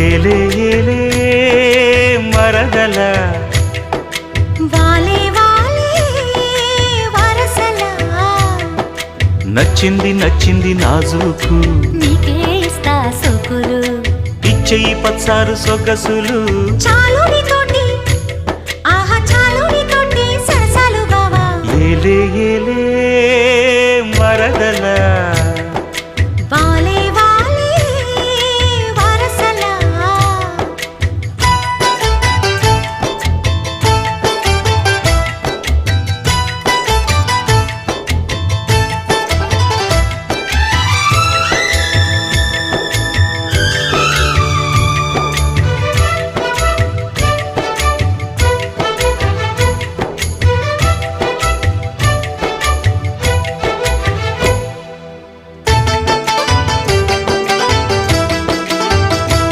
ఏలే ఏలే మరదల వాలే వాలే వరసలా నచ్చింది నచ్చింది నాజూకు నీకే ఇస్తా సొకులు ఇచ్చేయి పచ్చారు సొగసులు చాలు నీతోటి ఆహా చాలు నీతోటి సరసాలు బావా ఏలే ఏలే